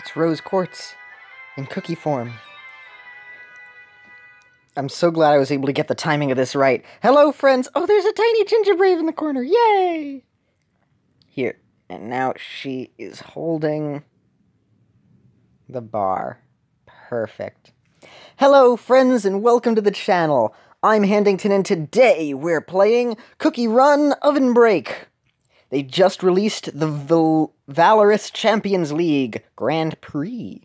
It's rose quartz in cookie form. I'm so glad I was able to get the timing of this right. Hello, friends! Oh, there's a tiny gingerbread in the corner! Yay! Here. And now she is holding the bar. Perfect. Hello, friends, and welcome to the channel. I'm Handington, and today we're playing Cookie Run Ovenbreak. They just released the Valorous Champions League Grand Prix.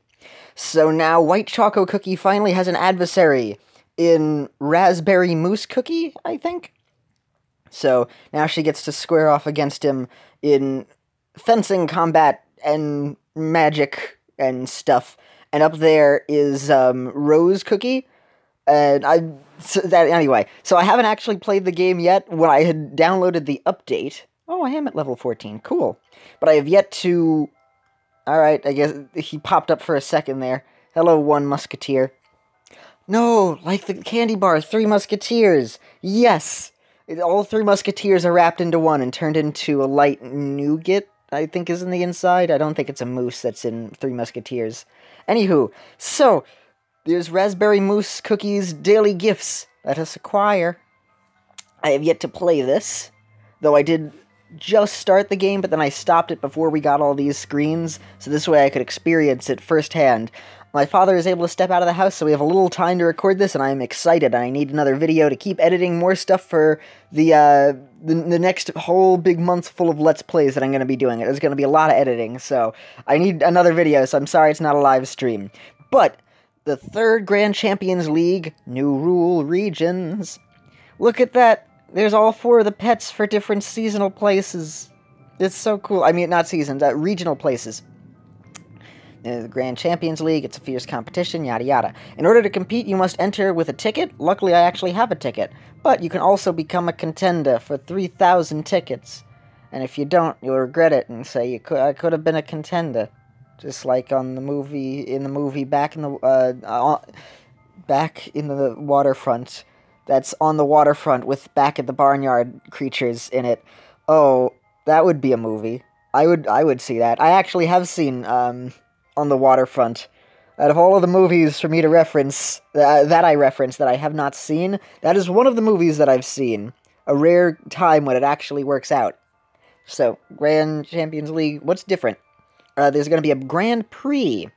So now White Choco Cookie finally has an adversary in Raspberry Mousse Cookie, I think. So now she gets to square off against him in fencing combat and magic and stuff. And up there is Rose Cookie. And anyway, so I haven't actually played the game yet. When I had downloaded the update, oh, I am at level 14, cool. But I have yet to, alright, I guess he popped up for a second there. Hello, one musketeer. No, like the candy bar, Three Musketeers, yes! All three musketeers are wrapped into one and turned into a light nougat, I think is in the inside. I don't think it's a mousse that's in Three Musketeers. Anywho, so, there's Raspberry Mousse Cookies Daily Gifts. Let us acquire. I have yet to play this, though I did just start the game, but then I stopped it before we got all these screens, so this way I could experience it firsthand. My father is able to step out of the house, so we have a little time to record this, and I'm excited. I need another video to keep editing more stuff for the next whole big month full of Let's Plays that I'm going to be doing. There's going to be a lot of editing, so I need another video, so I'm sorry it's not a live stream. But the third Grand Champions League, new rule regions. Look at that. There's all four of the pets for different seasonal places. It's so cool. I mean, not seasons, regional places. The Grand Champions League, it's a fierce competition, yada yada. In order to compete, you must enter with a ticket. Luckily, I actually have a ticket. But you can also become a contender for 3,000 tickets. And if you don't, you'll regret it and say, I could have been a contender. Just like on the movie, back in the waterfront. That's on the waterfront with Back at the Barnyard creatures in it. Oh, that would be a movie. I would see that. I actually have seen, On the Waterfront. Out of all of the movies for me to reference, that I have not seen, that is one of the movies that I've seen. A rare time when it actually works out. So, Grand Champions League, what's different? There's going to be a Grand Prix.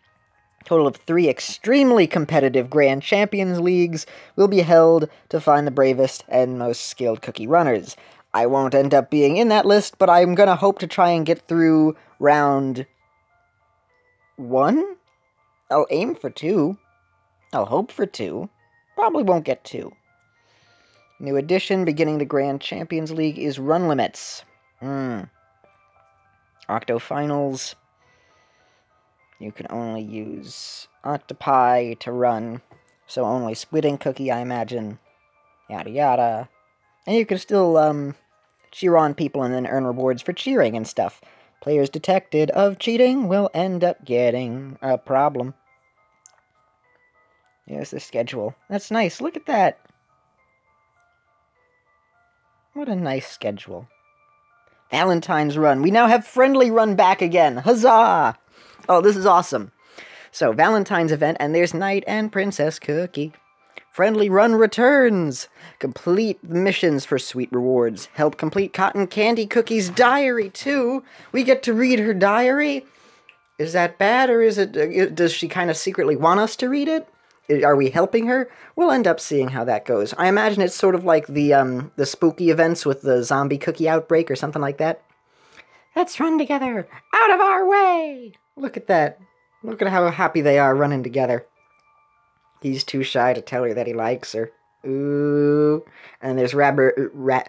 Total of 3 extremely competitive Grand Champions Leagues will be held to find the bravest and most skilled cookie runners. I won't end up being in that list, but I'm going to hope to try and get through round 1? I'll aim for 2. I'll hope for 2. Probably won't get 2. New addition beginning the Grand Champions League is run limits. Octo-finals. You can only use octopi to run, so only Squid and Cookie, I imagine. Yada yada. And you can still, cheer on people and then earn rewards for cheering and stuff. Players detected of cheating will end up getting a problem. Here's the schedule. That's nice. Look at that. What a nice schedule. Valentine's Run. We now have Friendly Run back again. Huzzah! Oh, this is awesome. So, Valentine's event, and there's Knight and Princess Cookie. Friendly Run returns. Complete missions for sweet rewards. Help complete Cotton Candy Cookie's diary, too. We get to read her diary. Is that bad, or is it, does she kind of secretly want us to read it? Are we helping her? We'll end up seeing how that goes. I imagine it's sort of like the spooky events with the zombie cookie outbreak or something like that. Let's run together. Out of our way! Look at that. Look at how happy they are running together. He's too shy to tell her that he likes her. Ooh. And there's Raspberry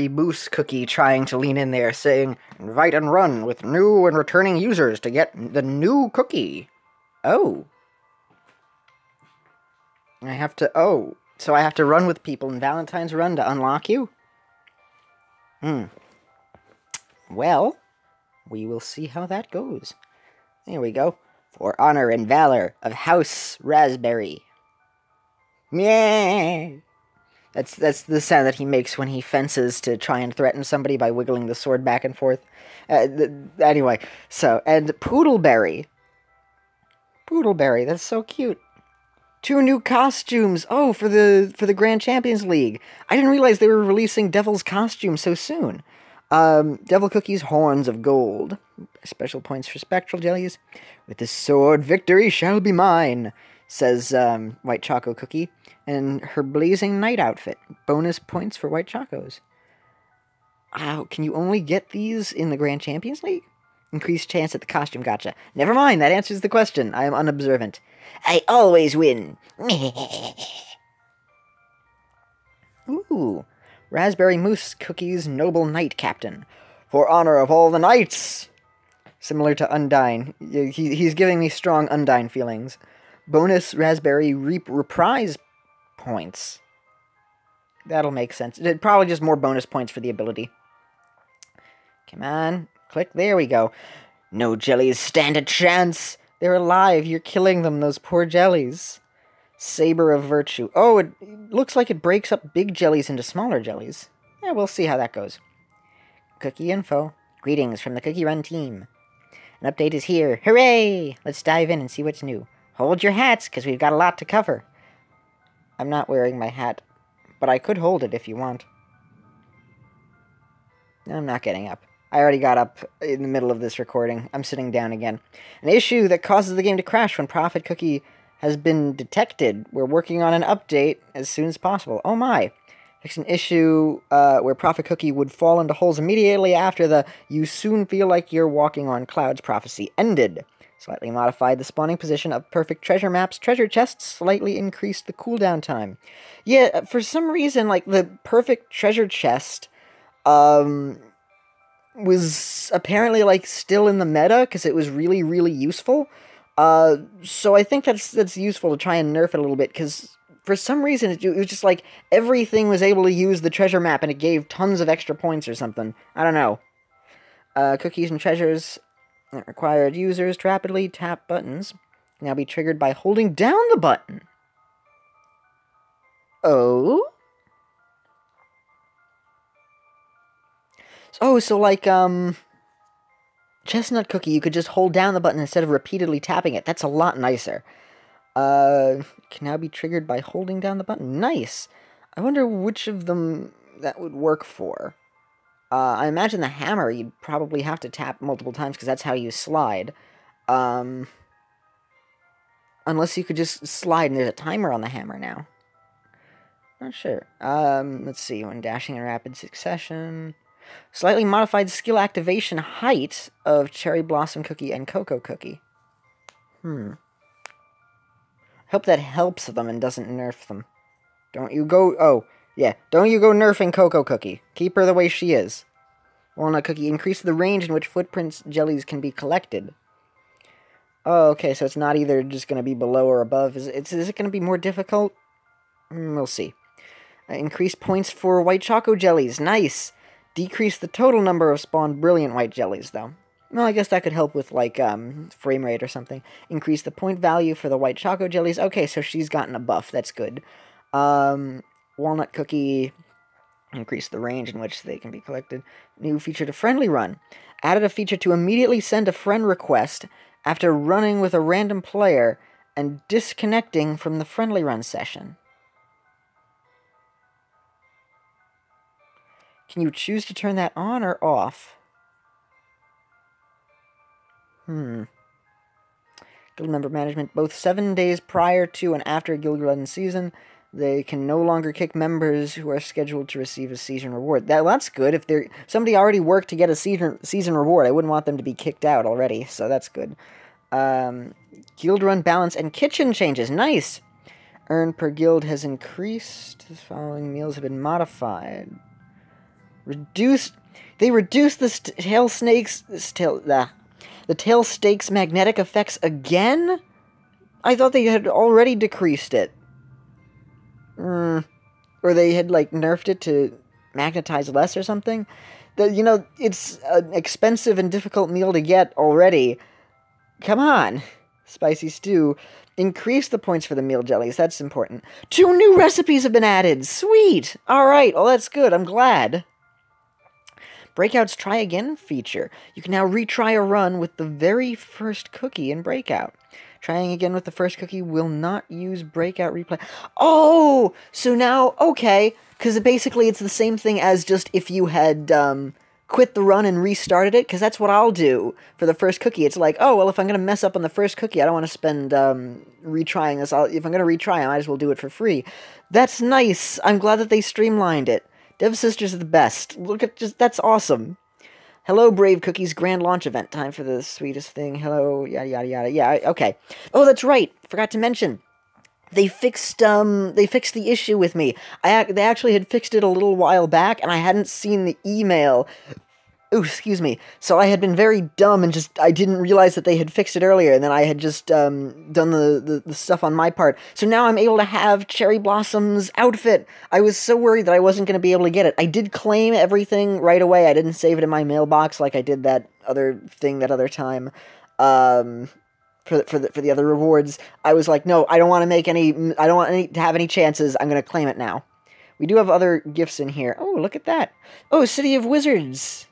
Mousse Cookie trying to lean in there, saying, invite and run with new and returning users to get the new cookie. Oh. So I have to run with people in Valentine's Run to unlock you? Well, we will see how that goes. There we go. For honor and valor of House Raspberry. Yay! That's the sound that he makes when he fences to try and threaten somebody by wiggling the sword back and forth. Anyway, so, and Poodleberry. Poodleberry, that's so cute. 2 new costumes. Oh, for the Grand Champions League. I didn't realize they were releasing Devil's costume so soon. Devil Cookie's Horns of Gold. Special points for Spectral Jellies. With the sword, victory shall be mine, says White Choco Cookie. And her Blazing Knight outfit. Bonus points for White Chocos. Wow, can you only get these in the Grand Champions League? Increased chance at the costume, gotcha. Never mind, that answers the question. I am unobservant. I always win. Ooh. Raspberry Mousse Cookie's Noble Knight Captain. For honor of all the knights. Similar to Undyne. He's giving me strong Undyne feelings. Bonus Raspberry Reprise points. That'll make sense. Probably just more bonus points for the ability. Come on. Click. There we go. No jellies stand a chance. They're alive. You're killing them, those poor jellies. Saber of Virtue. Oh, it looks like it breaks up big jellies into smaller jellies. Yeah, we'll see how that goes. Cookie info. Greetings from the Cookie Run team. An update is here. Hooray! Let's dive in and see what's new. Hold your hats, because we've got a lot to cover. I'm not wearing my hat, but I could hold it if you want. I'm not getting up. I already got up in the middle of this recording. I'm sitting down again. An issue that causes the game to crash when Prophet Cookie has been detected. We're working on an update as soon as possible. Oh my! Fix an issue where Prophet Cookie would fall into holes immediately after the "you soon feel like you're walking on clouds" prophecy ended. Slightly modified the spawning position of perfect treasure maps. Treasure chests slightly increased the cooldown time. Yeah, for some reason, like, the perfect treasure chest, was apparently, like, still in the meta, because it was really, really useful. So I think that's useful to try and nerf it a little bit, because for some reason, it was just like, everything was able to use the treasure map, and it gave tons of extra points or something. I don't know. Cookies and treasures that required users to rapidly tap buttons can now be triggered by holding down the button. Oh? Oh, so like, Chestnut Cookie, you could just hold down the button instead of repeatedly tapping it. That's a lot nicer. Can now be triggered by holding down the button. Nice! I wonder which of them that would work for. I imagine the hammer you'd probably have to tap multiple times, because that's how you slide. Unless you could just slide, and there's a timer on the hammer now. Not sure. Let's see, when dashing in rapid succession... Slightly modified skill activation height of Cherry Blossom Cookie and Cocoa Cookie. Hope that helps them and doesn't nerf them. Don't you go... Oh, yeah. Don't you go nerfing Cocoa Cookie. Keep her the way she is. Walnut Cookie, increase the range in which footprints jellies can be collected. Oh, okay, so it's not either just going to be below or above. Is it going to be more difficult? We'll see. Increase points for White Choco Jellies. Nice! Decrease the total number of spawned Brilliant White Jellies, though. Well, I guess that could help with, like, frame rate or something. Increase the point value for the White Choco Jellies. Okay, so she's gotten a buff. That's good. Walnut Cookie... Increase the range in which they can be collected. New feature to Friendly Run. Added a feature to immediately send a friend request after running with a random player and disconnecting from the Friendly Run session. Can you choose to turn that on or off? Guild member management. Both 7 days prior to and after a Guild Run season, they can no longer kick members who are scheduled to receive a season reward. That's good. If somebody already worked to get a season reward, I wouldn't want them to be kicked out already, so that's good. Guild Run balance and kitchen changes. Nice! Earn per guild has increased. The following meals have been modified. They reduced the tail stakes magnetic effects again? I thought they had already decreased it. Or they had, like, nerfed it to magnetize less or something. You know, it's an expensive and difficult meal to get already. Come on. Spicy stew. Increase the points for the meal jellies. That's important. 2 new recipes have been added. Sweet. All right. Well, that's good. I'm glad. Breakout's Try Again feature. You can now retry a run with the very first cookie in Breakout. Trying again with the first cookie will not use Breakout replay. Oh! So now, okay. Because basically it's the same thing as just if you had quit the run and restarted it. Because that's what I'll do for the first cookie. It's like, oh, well, if I'm going to mess up on the first cookie, I don't want to spend retrying this. If I'm going to retry, I might as well do it for free. That's nice. I'm glad that they streamlined it. Dev Sisters are the best. Look at that's awesome. Hello, Brave Cookies grand launch event. Time for the sweetest thing. Hello, yada yada yada. Yeah, okay. Oh, that's right. Forgot to mention. They fixed the issue with me. They actually had fixed it a little while back, and I hadn't seen the email. Ooh, excuse me. So I had been very dumb and I didn't realize that they had fixed it earlier, and then I had just done the stuff on my part. So now I'm able to have Cherry Blossom's outfit. I was so worried that I wasn't going to be able to get it. I did claim everything right away. I didn't save it in my mailbox like I did that other thing that other time. For the other rewards, I was like, no, I don't want to make any. I don't want to have any chances. I'm going to claim it now. We do have other gifts in here. Oh, look at that. Oh, City of Wizards.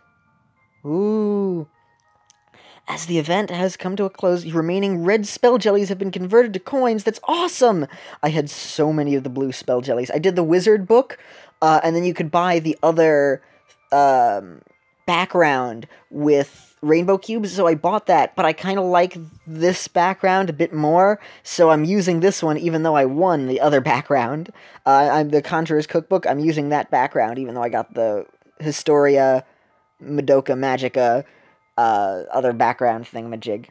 Ooh. As the event has come to a close, the remaining red spell jellies have been converted to coins. That's awesome! I had so many of the blue spell jellies. I did the wizard book, and then you could buy the other background with rainbow cubes, so I bought that, but I kind of like this background a bit more, so I'm using this one even though I won the other background. I'm the Conjurer's Cookbook, I'm using that background even though I got the Historia Madoka Magica other background thingamajig.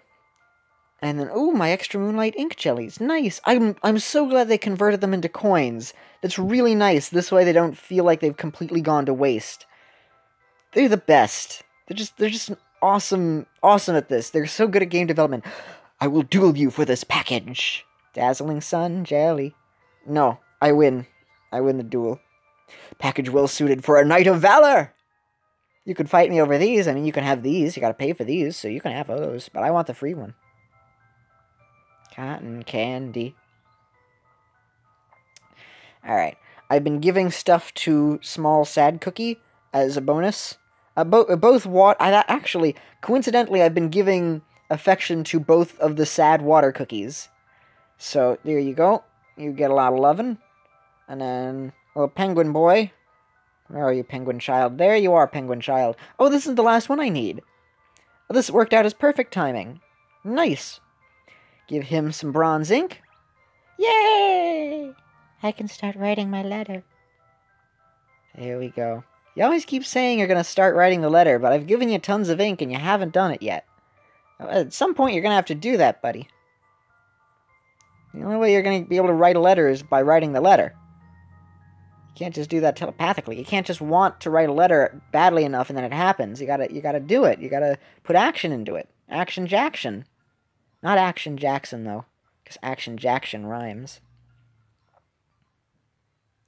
And then, ooh, my extra Moonlight ink jellies. Nice. I'm so glad they converted them into coins. That's really nice. This way they don't feel like they've completely gone to waste. They're the best. They're just awesome at this. They're so good at game development. I will duel you for this package. Dazzling Sun jelly. No, I win. I win the duel. Package well suited for a Knight of Valor. You could fight me over these. I mean, you can have these. You gotta pay for these, so you can have those. But I want the free one. Cotton candy. Alright. I've been giving stuff to Small Sad Cookie as a bonus. Actually, coincidentally, I've been giving affection to both of the sad water cookies. So, there you go. You get a lot of loving. And then, little penguin boy. Where are you, penguin child? There you are, penguin child. Oh, this is the last one I need. Oh, this worked out as perfect timing. Nice. Give him some bronze ink. Yay! I can start writing my letter. There we go. You always keep saying you're going to start writing the letter, but I've given you tons of ink and you haven't done it yet. At some point, you're going to have to do that, buddy. The only way you're going to be able to write a letter is by writing the letter. You can't just do that telepathically. You can't just want to write a letter badly enough and then it happens. You gotta do it. You gotta put action into it. Action Jackson. Not Action Jackson, though. Because Action Jackson rhymes.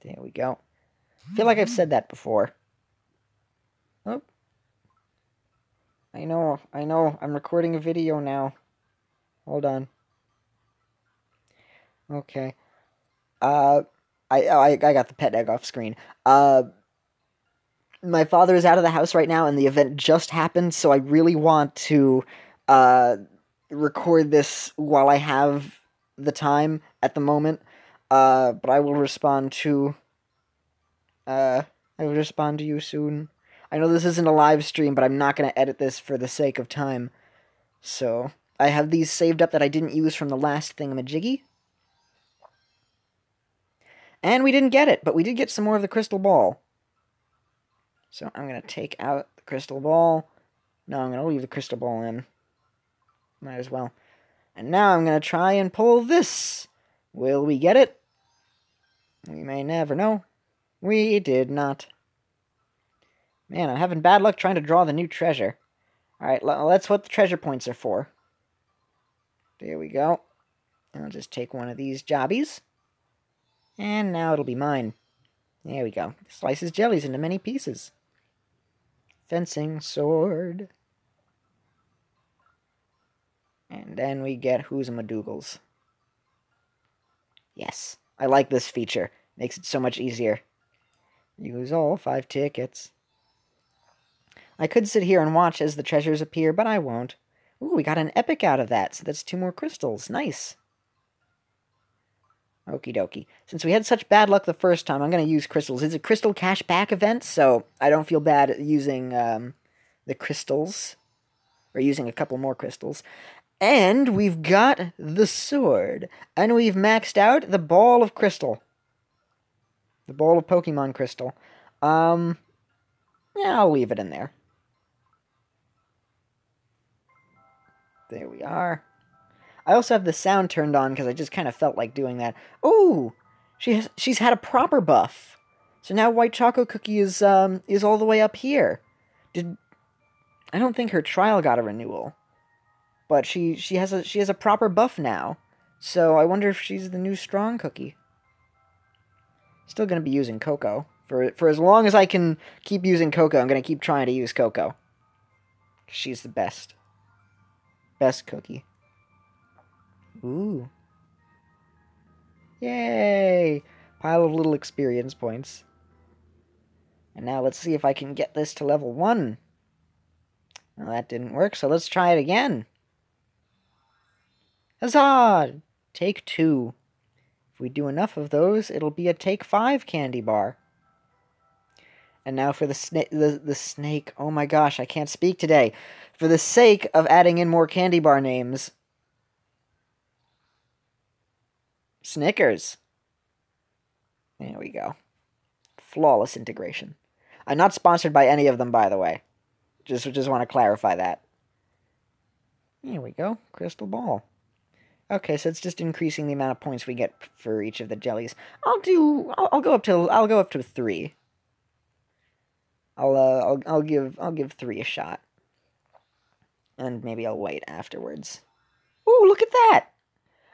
There we go. I feel like I've said that before. Oh. I know. I'm recording a video now. Hold on. Okay. I got the pet egg off screen. My father is out of the house right now, and the event just happened, so I really want to record this while I have the time at the moment. But I will respond to you soon. I know this isn't a live stream, but I'm not going to edit this for the sake of time. So, I have these saved up that I didn't use from the last thingamajiggy. And we didn't get it, but we did get some more of the crystal ball. So I'm going to take out the crystal ball. No, I'm going to leave the crystal ball in. Might as well. And now I'm going to try and pull this. Will we get it? We may never know. We did not. Man, I'm having bad luck trying to draw the new treasure. Alright, that's what the treasure points are for. There we go. I'll just take one of these jobbies. And now it'll be mine. There we go. Slices jellies into many pieces. Fencing sword. And then we get Who's Madoogles. Yes, I like this feature. Makes it so much easier. Use all 5 tickets. I could sit here and watch as the treasures appear, but I won't. Ooh, we got an epic out of that, so that's 2 more crystals. Nice. Okie dokie. Since we had such bad luck the first time, I'm going to use crystals. It's a crystal cashback event, so I don't feel bad using the crystals. Or using a couple more crystals. And we've got the sword. And we've maxed out the ball of crystal. The ball of Pokemon crystal. Yeah, I'll leave it in there. There we are. I also have the sound turned on because I just kind of felt like doing that. Ooh! She's had a proper buff. So now White Choco Cookie is all the way up here. I don't think her trial got a renewal. But she has a proper buff now. So I wonder if she's the new strong cookie. Still gonna be using Coco. For as long as I can keep using Coco, I'm gonna keep trying to use Coco. She's the best. Best cookie. Ooh. Yay! Pile of little experience points. And now let's see if I can get this to level 1. Well, that didn't work, so let's try it again. Huzzah! Take 2. If we do enough of those, it'll be a take 5 candy bar. And now for the snake. Oh my gosh, I can't speak today. For the sake of adding in more candy bar names. Snickers. There we go. Flawless integration. I'm not sponsored by any of them, by the way. Just want to clarify that. Here we go. Crystal ball. Okay, so it's just increasing the amount of points we get for each of the jellies. I'll go up to 3. I'll give 3 a shot. And maybe I'll wait afterwards. Ooh, look at that!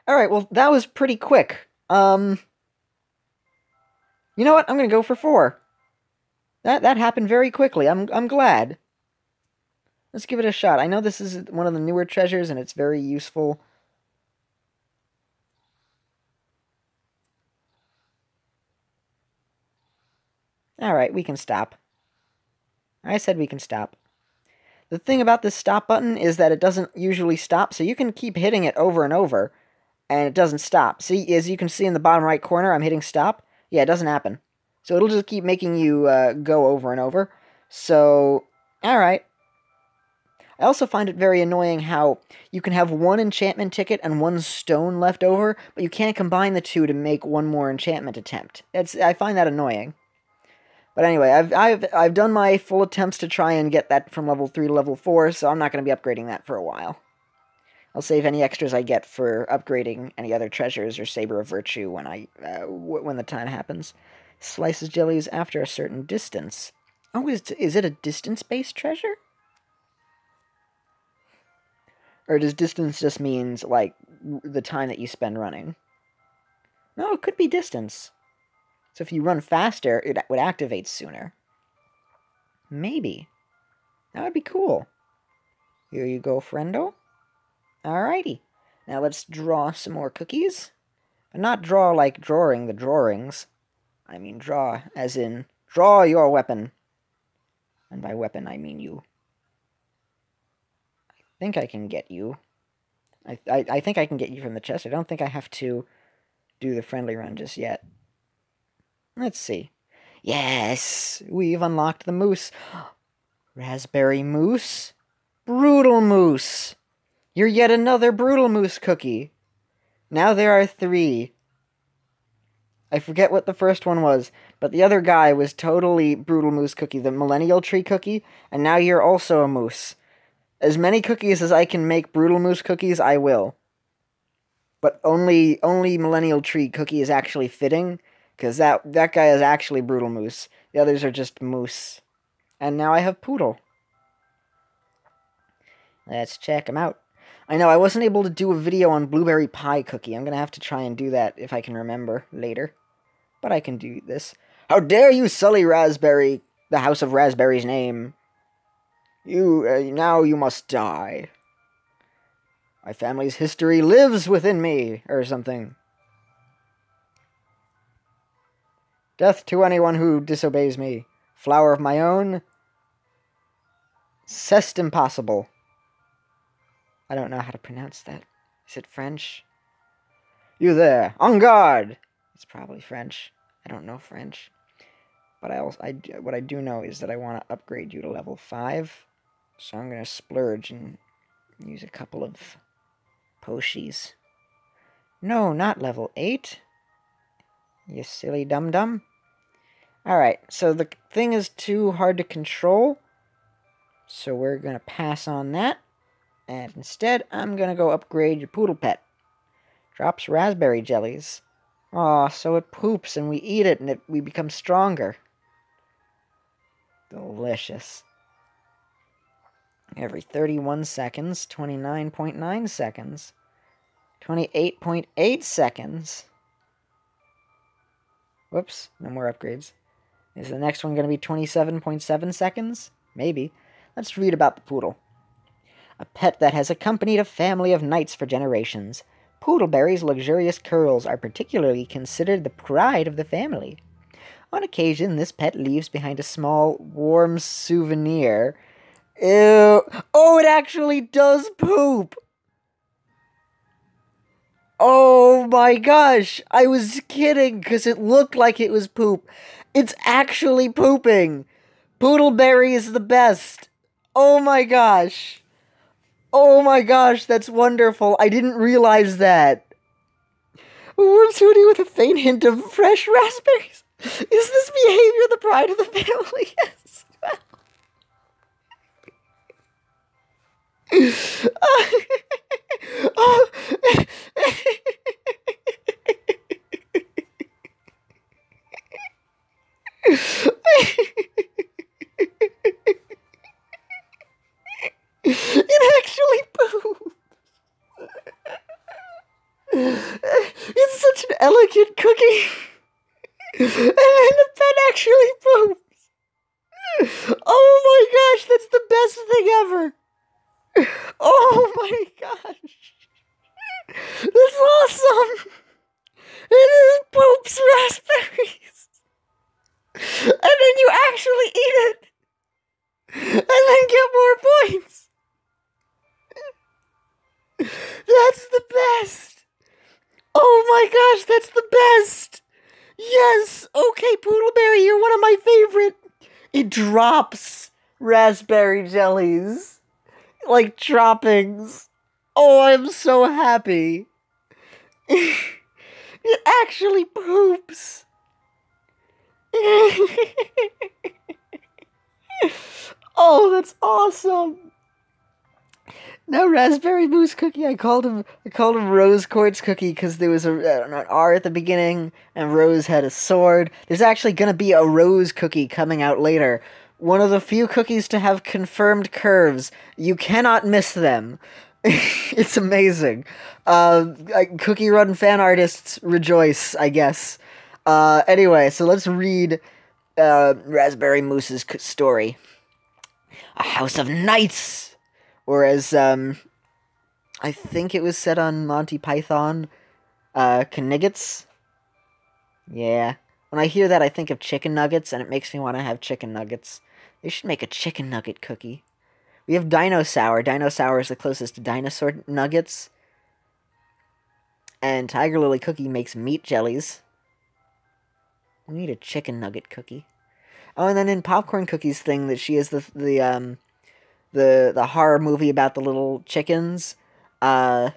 Alright, well, that was pretty quick. You know what? I'm gonna go for 4. That happened very quickly. I'm glad. Let's give it a shot. I know this is one of the newer treasures, and it's very useful. Alright, we can stop. I said we can stop. The thing about this stop button is that it doesn't usually stop, so you can keep hitting it over and over, and it doesn't stop. See, as you can see in the bottom right corner, I'm hitting stop. Yeah, it doesn't happen. So it'll just keep making you go over and over. So, alright. I also find it very annoying how you can have 1 enchantment ticket and 1 stone left over, but you can't combine the 2 to make 1 more enchantment attempt. I find that annoying. But anyway, I've done my full attempts to try and get that from level 3 to level 4, so I'm not going to be upgrading that for a while. I'll save any extras I get for upgrading any other treasures or Saber of Virtue when the time happens. Slices jellies after a certain distance. Oh, is it a distance-based treasure? Or does distance just means, like, the time that you spend running? No, it could be distance. So if you run faster, it would activate sooner. Maybe. That would be cool. Here you go, friendo. Alrighty. Now let's draw some more cookies. But not draw like drawing the drawings. I mean draw as in draw your weapon. And by weapon, I mean you. I think I can get you. I think I can get you from the chest. I don't think I have to do the friendly run just yet. Let's see. Yes! We've unlocked the Mousse. Raspberry Mousse? Brutal Mousse! You're yet another Brutal Mousse cookie. Now there are 3. I forget what the first one was, but the other guy was totally Brutal Mousse cookie, the Millennial Tree cookie, and now you're also a Mousse. As many cookies as I can make Brutal Mousse cookies, I will. But only Millennial Tree cookie is actually fitting, because that guy is actually Brutal Mousse. The others are just Mousse. And now I have Poodle. Let's check him out. I know, I wasn't able to do a video on Blueberry Pie Cookie. I'm going to have to try and do that if I can remember later. But I can do this. How dare you sully Raspberry, the House of Raspberry's name? Now you must die. My family's history lives within me, or something. Death to anyone who disobeys me. Flower of my own. C'est impossible. I don't know how to pronounce that. Is it French? You there, en garde! It's probably French. I don't know French. But what I do know is that I want to upgrade you to level 5. So I'm going to splurge and use a couple of Poshies. No, not level 8. You silly dum-dum. Alright, so the thing is too hard to control. So we're going to pass on that. And instead, I'm going to go upgrade your poodle pet. Drops raspberry jellies. Aw, so it poops and we eat it and we become stronger. Delicious. Every 31 seconds, 29.9 seconds, 28.8 seconds. Whoops, no more upgrades. Is the next one going to be 27.7 seconds? Maybe. Let's read about the poodle. A pet that has accompanied a family of knights for generations. Poodleberry's luxurious curls are particularly considered the pride of the family. On occasion, this pet leaves behind a small, warm souvenir. Ew. Oh, it actually does poop! Oh my gosh! I was kidding, because it looked like it was poop. It's actually pooping! Poodleberry is the best! Oh my gosh! Oh my gosh, that's wonderful! I didn't realize that! Warm souvenir with a faint hint of fresh raspberries! Is this behavior the pride of the family? Yes! Oh. It actually poops. It's such an elegant cookie. And then the pet actually poops. Oh my gosh, that's the best thing ever. Oh my gosh. That's awesome. It is poops raspberries. And then you actually eat it. And then get more points. That's the best. Oh my gosh, that's the best. Yes. Okay, Poodleberry, you're one of my favorite. It drops raspberry jellies. Like droppings. Oh, I'm so happy. It actually poops. Oh, that's awesome. Now, Raspberry Mousse Cookie, I called him Rose Quartz Cookie because there was an R at the beginning, and Rose had a sword. There's actually going to be a Rose Cookie coming out later. One of the few cookies to have confirmed curves. You cannot miss them. It's amazing. Cookie Run fan artists rejoice, I guess. Anyway, so let's read Raspberry Mousse's story. A house of knights! Or as, I think it was said on Monty Python, Kniggets? Yeah. When I hear that, I think of chicken nuggets, and it makes me want to have chicken nuggets. They should make a chicken nugget cookie. We have Dino Sour. Dino Sour is the closest to dinosaur nuggets. And Tiger Lily Cookie makes meat jellies. We need a chicken nugget cookie. Oh, and then in Popcorn Cookie's thing, that she is the horror movie about the little chickens that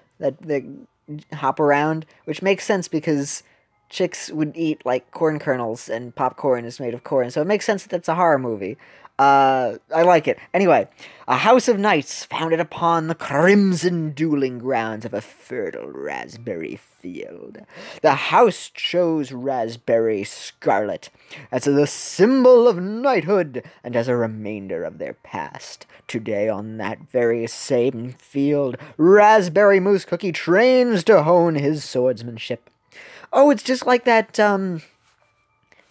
hop around, which makes sense because chicks would eat like corn kernels and popcorn is made of corn, so it makes sense that that's a horror movie. I like it. Anyway, a house of knights founded upon the crimson dueling grounds of a fertile raspberry field. The house chose raspberry scarlet as the symbol of knighthood and as a remainder of their past. Today, on that very same field, Raspberry Mousse Cookie trains to hone his swordsmanship. Oh, it's just like that,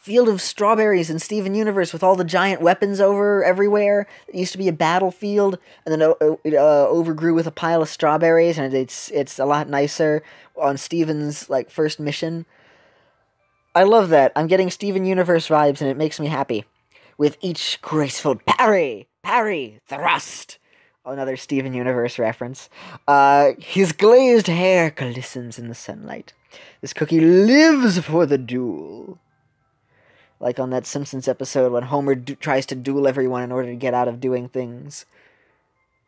field of strawberries in Steven Universe with all the giant weapons everywhere. It used to be a battlefield, and then it overgrew with a pile of strawberries, and it's a lot nicer on Steven's like first mission. I love that. I'm getting Steven Universe vibes, and it makes me happy. With each graceful parry, thrust. Another Steven Universe reference. His glazed hair glistens in the sunlight. This cookie lives for the duel. Like on that Simpsons episode when Homer tries to duel everyone in order to get out of doing things.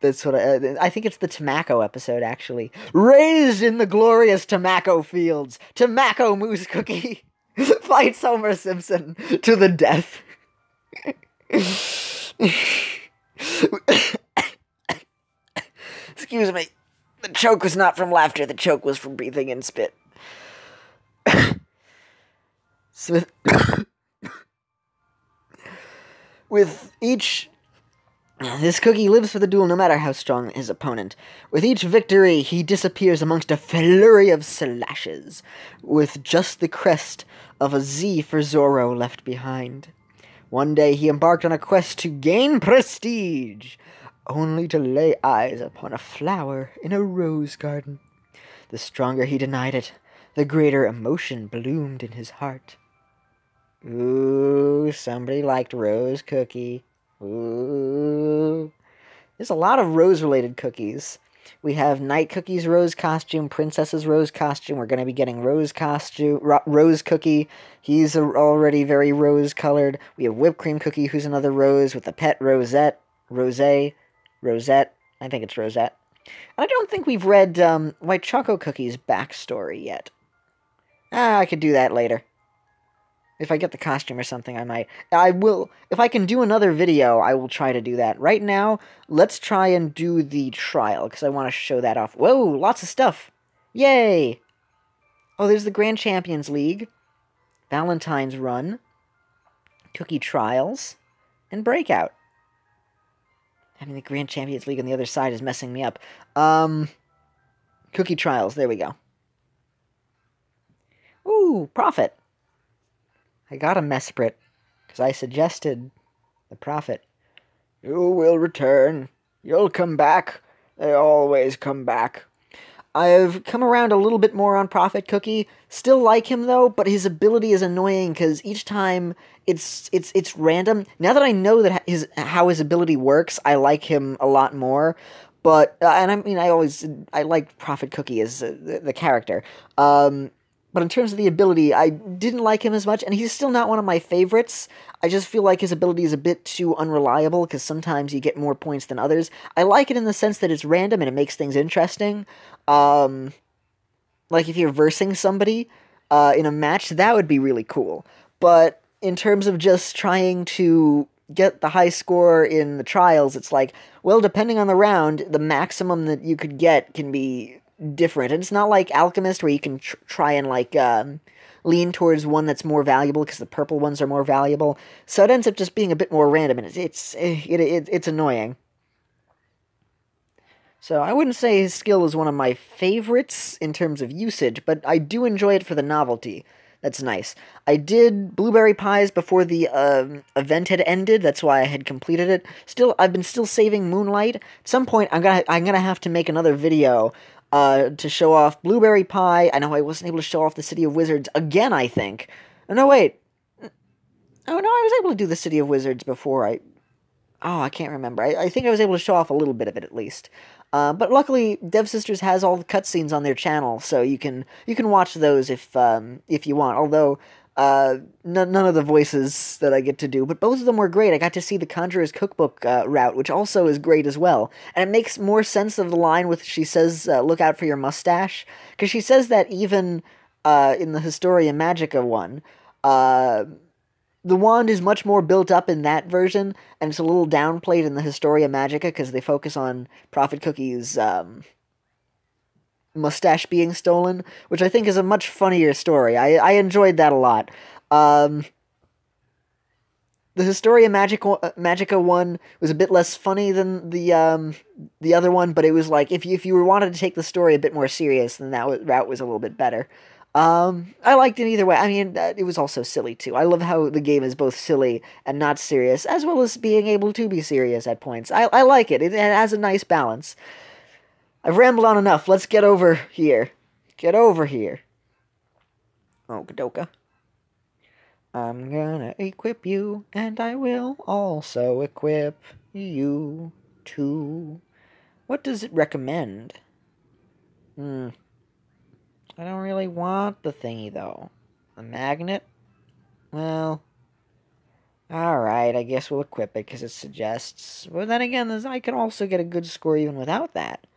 That's what I think it's the Tobacco episode, actually. Raised in the glorious tobacco fields, Tobacco Mousse Cookie fights Homer Simpson to the death. Excuse me. The choke was not from laughter. The choke was from breathing in spit. So with each... This cookie lives for the duel no matter how strong his opponent. With each victory, he disappears amongst a flurry of slashes, with just the crest of a Z for Zorro left behind. One day he embarked on a quest to gain prestige, only to lay eyes upon a flower in a rose garden. The stronger he denied it, the greater emotion bloomed in his heart. Ooh, somebody liked Rose Cookie. Ooh. There's a lot of rose-related cookies. We have Night Cookie's rose costume, Princess's rose costume. We're going to be getting Rose Cookie. He's already very rose-colored. We have Whipped Cream Cookie, who's another rose, with the pet Rosette. Rosette. I think it's Rosette. And I don't think we've read White Choco Cookie's backstory yet. I could do that later. If I get the costume or something, I might. I will. If I can do another video, I will try to do that. Right now, let's try and do the trial, because I want to show that off. Whoa, lots of stuff. Yay! Oh, there's the Grand Champions League, Valentine's Run, Cookie Trials, and Breakout. Having the Grand Champions League on the other side is messing me up. Cookie Trials, there we go. Ooh, Prophet. I got a Mesprit, because I suggested the Prophet. You will return. You'll come back. They always come back. I've come around a little bit more on Prophet Cookie. Still like him, though, but his ability is annoying, because each time it's random. Now that I know that how his ability works, I like him a lot more. But, and I mean, I like Prophet Cookie as the character. But in terms of the ability, I didn't like him as much, and he's still not one of my favorites. I just feel like his ability is a bit too unreliable, because sometimes you get more points than others. I like it in the sense that it's random and it makes things interesting. Like if you're versing somebody in a match, that would be really cool. But in terms of just trying to get the high score in the trials, it's like, well, depending on the round, the maximum that you could get can be different. And it's not like Alchemist where you can try and like lean towards one that's more valuable because the purple ones are more valuable. So it ends up just being a bit more random, and it's annoying. So I wouldn't say his skill is one of my favorites in terms of usage, but I do enjoy it for the novelty. That's nice. I did Blueberry Pies before the event had ended. That's why I had completed it. I've been saving Moonlight. At some point, I'm gonna have to make another video to show off Blueberry Pie. I know I wasn't able to show off the City of Wizards again, I think. Oh, no, wait. Oh, no, I was able to do the City of Wizards before I can't remember. I think I was able to show off a little bit of it, at least. But luckily, Dev Sisters has all the cutscenes on their channel, so you can watch those if you want. Although none of the voices that I get to do, but both of them were great. I got to see the Conjurer's Cookbook route, which also is great as well. And it makes more sense of the line with she says, "Look out for your mustache," because she says that even in the Historia Magica one. The wand is much more built up in that version, and it's a little downplayed in the Historia Magica because they focus on Prophet Cookie's mustache being stolen, which I think is a much funnier story. I enjoyed that a lot. The Historia Magica one was a bit less funny than the other one, but it was like, if you wanted to take the story a bit more serious, then that route was a little bit better. I liked it either way. I mean, it was also silly, too. I love how the game is both silly and not serious, as well as being able to be serious at points. I like it. It has a nice balance. I've rambled on enough. Let's get over here. Get over here. Oh, Kadoka. I'm gonna equip you, and I will also equip you, too. What does it recommend? I don't really want the thingy, though. The magnet? Well, alright, I guess we'll equip it, because it suggests... But then again, I can also get a good score even without that.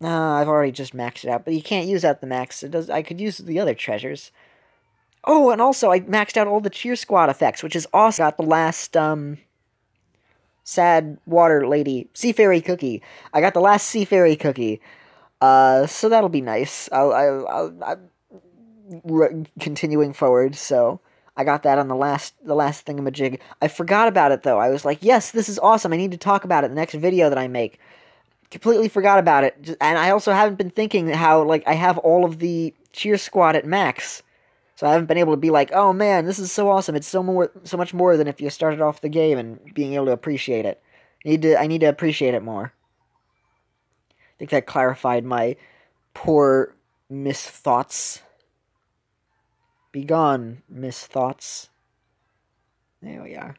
I've already just maxed it out, but you can't use out the max. I could use the other treasures. Oh, and also, I maxed out all the Cheer Squad effects, which is awesome. Got the last, sad water lady, Sea Fairy cookie. I got the last Sea Fairy cookie. So that'll be nice. I'm continuing forward, so I got that on the last thingamajig. I forgot about it, though. I was like, yes, this is awesome. I need to talk about it in the next video that I make. Completely forgot about it. And I also haven't been thinking how, like, I have all of the Cheer Squad at max. So I haven't been able to be like, oh man, this is so awesome. It's so much more than if you started off the game and being able to appreciate it. I need to appreciate it more. I think that clarified my poor misthoughts. Begone, misthoughts. There we are.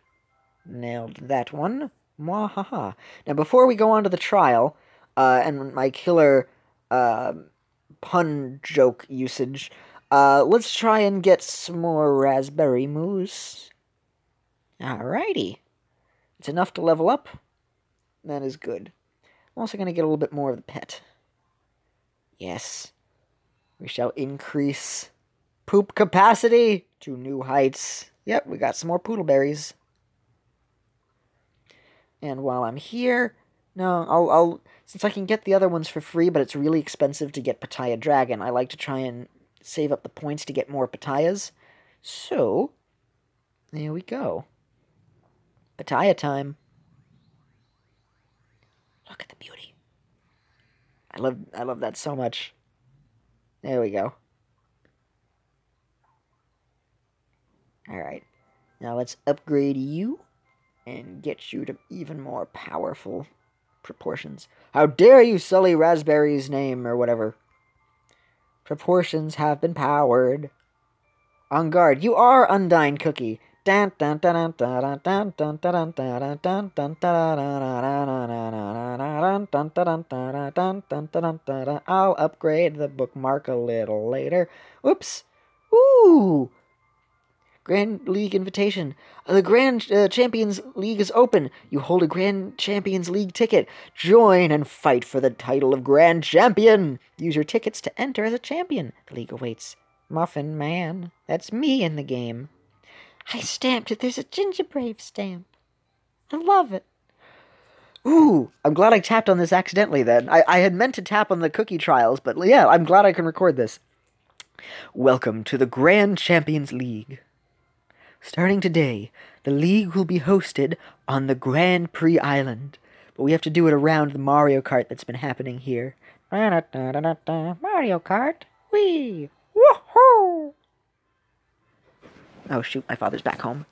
Nailed that one. Mwahaha. Now, before we go on to the trial, and my killer, pun joke usage, let's try and get some more raspberry mousse. Alrighty. It's enough to level up. That is good. I'm also going to get a little bit more of the pet. Yes. We shall increase poop capacity to new heights. Yep, we got some more poodleberries. And while I'm here... No, I'll... Since I can get the other ones for free, but it's really expensive to get Pitaya Dragon, I like to try and save up the points to get more Pitayas. So, there we go. Pitaya time. Look at the beauty. I love that so much. There we go. Alright. Now let's upgrade you and get you to even more powerful proportions. How dare you sully Raspberry's name or whatever. Proportions have been powered. On guard. You are Undyne Cookie. I'll upgrade the bookmark a little later. Whoops. Ooh. Grand League invitation. The Grand Champions League is open. You hold a Grand Champions League ticket. Join and fight for the title of Grand Champion. Use your tickets to enter as a champion. The league awaits. Muffin Man. That's me in the game. I stamped it. There's a Gingerbrave stamp. I love it. Ooh, I'm glad I tapped on this accidentally then. I had meant to tap on the cookie trials, but yeah, I'm glad I can record this. Welcome to the Grand Champions League. Starting today, the league will be hosted on the Grand Prix Island, but we have to do it around the Mario Kart that's been happening here. Mario Kart, whee, woohoo! Oh shoot, my father's back home.